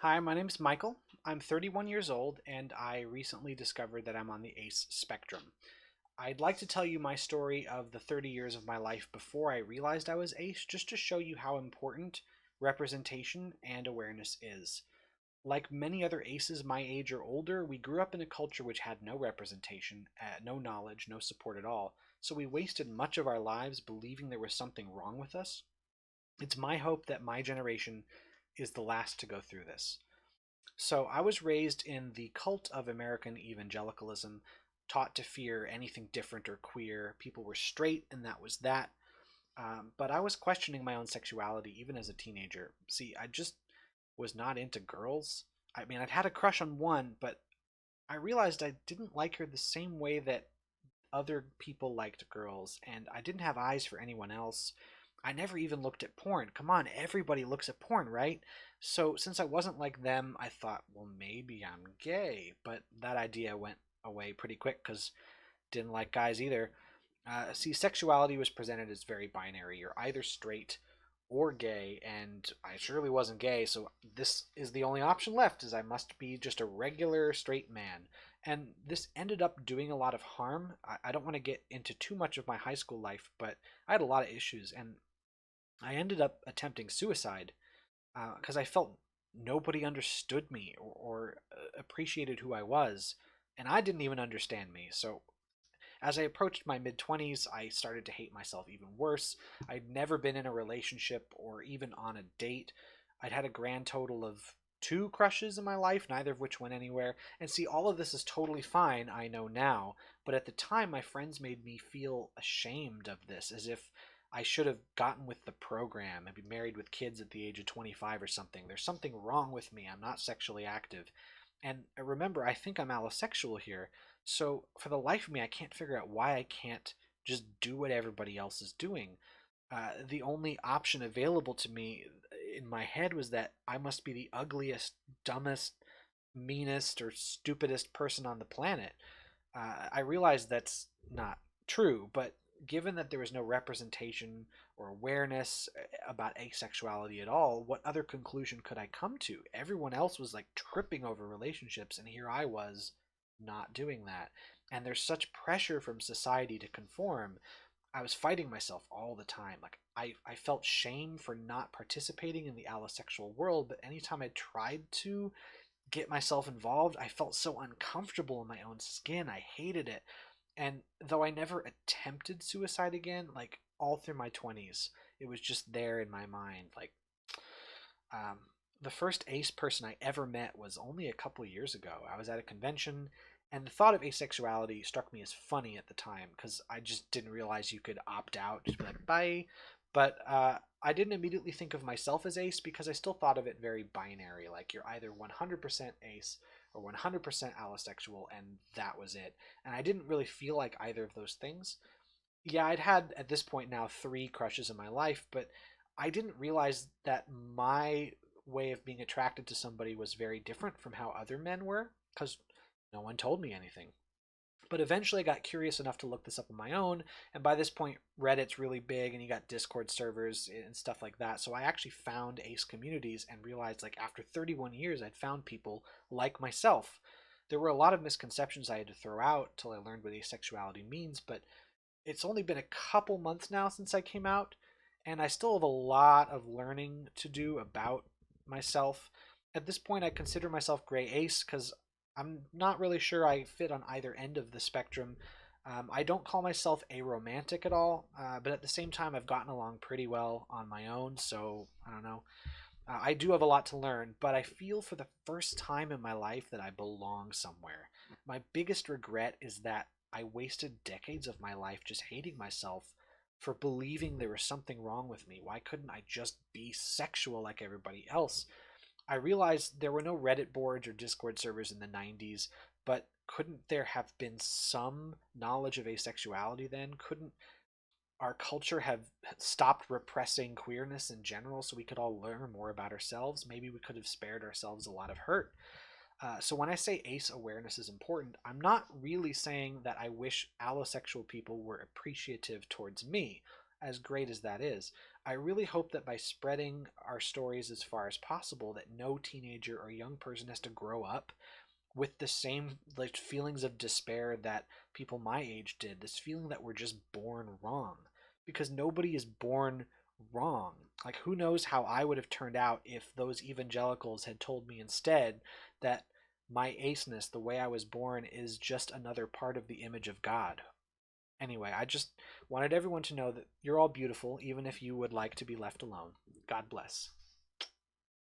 Hi, my name's Michael. I'm 31 years old, and I recently discovered that I'm on the ACE spectrum. I'd like to tell you my story of the 30 years of my life before I realized I was ACE, just to show you how important representation and awareness is. Like many other ACEs my age or older, we grew up in a culture which had no representation, no knowledge, no support at all, so we wasted much of our lives believing there was something wrong with us. It's my hope that my generation is the last to go through this. So I was raised in the cult of American evangelicalism, taught to fear anything different or queer. People were straight, and that was that. But I was questioning my own sexuality even as a teenager. See, I just was not into girls. I mean, I'd had a crush on one, but I realized I didn't like her the same way that other people liked girls, and I didn't have eyes for anyone else. I never even looked at porn. Come on, everybody looks at porn, right? So since I wasn't like them, I thought, well, maybe I'm gay. But that idea went away pretty quick because didn't like guys either. See, sexuality was presented as very binary. You're either straight or gay, and I surely wasn't gay, so this is the only option left, is I must be just a regular straight man. And this ended up doing a lot of harm. I don't want to get into too much of my high school life, but I had a lot of issues, and I ended up attempting suicide because I felt nobody understood me or appreciated who I was, and I didn't even understand me. So as I approached my mid 20s, I started to hate myself even worse. I'd never been in a relationship or even on a date. I'd had a grand total of two crushes in my life, neither of which went anywhere. And see, all of this is totally fine, I know now, but at the time, my friends made me feel ashamed of this, as if I should have gotten with the program and be married with kids at the age of 25 or something. There's something wrong with me. I'm not sexually active. And remember, I think I'm allosexual here. So for the life of me, I can't figure out why I can't just do what everybody else is doing. The only option available to me in my head was that I must be the ugliest, dumbest, meanest, or stupidest person on the planet. I realize that's not true, but given that there was no representation or awareness about asexuality at all, what other conclusion could I come to? Everyone else was like tripping over relationships, and here I was not doing that. And there's such pressure from society to conform. I was fighting myself all the time. Like I felt shame for not participating in the allosexual world, but anytime I tried to get myself involved, I felt so uncomfortable in my own skin. I hated it. And though I never attempted suicide again, like all through my 20s, it was just there in my mind. Like, um, the first ace person I ever met was only a couple years ago. I was at a convention, and the thought of asexuality struck me as funny at the time because I just didn't realize you could opt out, just be like, bye. But I didn't immediately think of myself as ace because I still thought of it very binary. Like, you're either 100% ace or 100% allosexual, and that was it. And I didn't really feel like either of those things. Yeah, I'd had at this point now three crushes in my life, but I didn't realize that my way of being attracted to somebody was very different from how other men were because no one told me anything. But eventually I got curious enough to look this up on my own, and by this point, Reddit's really big and you got Discord servers and stuff like that. So I actually found ace communities and realized, like, after 31 years, I'd found people like myself. There were a lot of misconceptions I had to throw out till I learned what asexuality means, but it's only been a couple months now since I came out, and I still have a lot of learning to do about myself. At this point, I consider myself gray ace because I'm not really sure I fit on either end of the spectrum. I don't call myself aromantic at all, but at the same time, I've gotten along pretty well on my own, so I don't know. I do have a lot to learn, but I feel for the first time in my life that I belong somewhere. My biggest regret is that I wasted decades of my life just hating myself for believing there was something wrong with me. Why couldn't I just be sexual like everybody else? I realized there were no Reddit boards or Discord servers in the 90s, but couldn't there have been some knowledge of asexuality then? Couldn't our culture have stopped repressing queerness in general so we could all learn more about ourselves? Maybe we could have spared ourselves a lot of hurt. So when I say ace awareness is important, I'm not really saying that I wish allosexual people were appreciative towards me. as great as that is, I really hope that by spreading our stories as far as possible, that no teenager or young person has to grow up with the same like feelings of despair that people my age did, this feeling that we're just born wrong, because nobody is born wrong. Like, who knows how I would have turned out if those evangelicals had told me instead that my aceness, the way I was born, is just another part of the image of God. Anyway, I just wanted everyone to know that you're all beautiful, even if you would like to be left alone. God bless.